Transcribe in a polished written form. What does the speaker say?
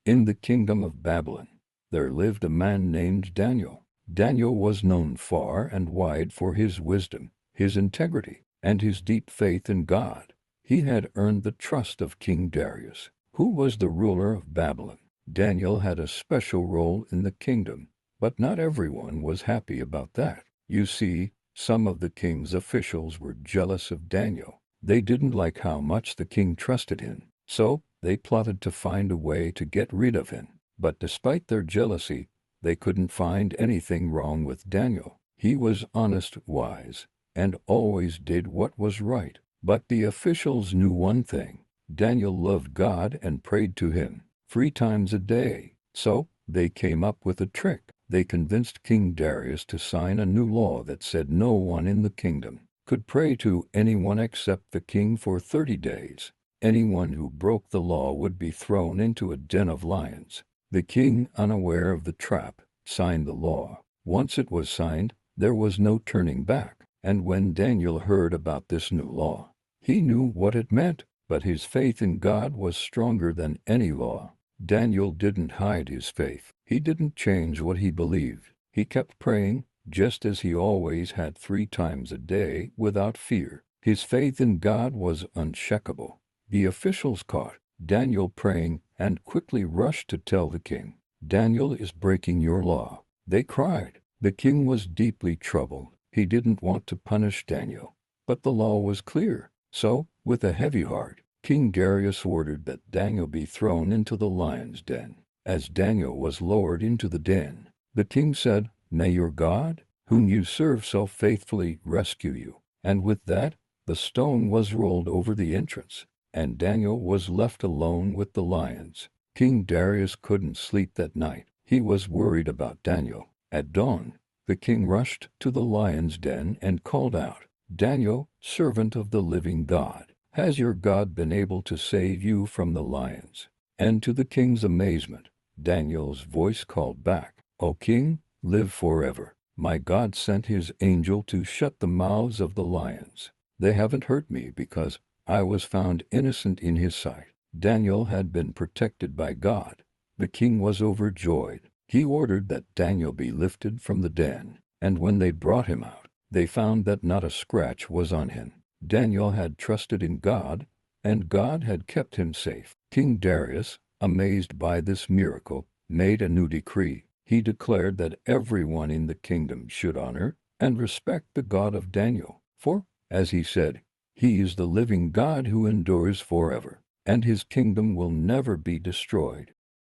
In the kingdom of Babylon, there lived a man named Daniel. Daniel was known far and wide for his wisdom, his integrity, and his deep faith in God. He had earned the trust of King Darius, who was the ruler of Babylon. Daniel had a special role in the kingdom, but not everyone was happy about that. You see, some of the king's officials were jealous of Daniel. They didn't like how much the king trusted him, so they plotted to find a way to get rid of him. But despite their jealousy, they couldn't find anything wrong with Daniel. He was honest, wise, and always did what was right. But the officials knew one thing: Daniel loved God and prayed to him 3 times a day. So they came up with a trick. They convinced King Darius to sign a new law that said no one in the kingdom could pray to anyone except the king for 30 days. Anyone who broke the law would be thrown into a den of lions. The king, unaware of the trap, signed the law. Once it was signed, there was no turning back. And when Daniel heard about this new law, he knew what it meant, but his faith in God was stronger than any law. Daniel didn't hide his faith. He didn't change what he believed. He kept praying, just as he always had 3 times a day, without fear. His faith in God was unshakable. The officials caught Daniel praying and quickly rushed to tell the king, "Daniel is breaking your law," they cried. The king was deeply troubled. He didn't want to punish Daniel, but the law was clear. So, with a heavy heart, King Darius ordered that Daniel be thrown into the lion's den. As Daniel was lowered into the den, the king said, "May your God, whom you serve so faithfully, rescue you." And with that, the stone was rolled over the entrance, and Daniel was left alone with the lions. King Darius couldn't sleep that night. He was worried about Daniel. At dawn, the king rushed to the lion's den and called out, "Daniel, servant of the living God, has your God been able to save you from the lions?" And to the king's amazement, Daniel's voice called back, "O king, live forever. My God sent his angel to shut the mouths of the lions. They haven't hurt me because I was found innocent in his sight." Daniel had been protected by God. The king was overjoyed. He ordered that Daniel be lifted from the den, and when they brought him out, they found that not a scratch was on him. Daniel had trusted in God, and God had kept him safe. King Darius, amazed by this miracle, made a new decree. He declared that everyone in the kingdom should honor and respect the God of Daniel, for, as he said, he is the living God who endures forever, and his kingdom will never be destroyed.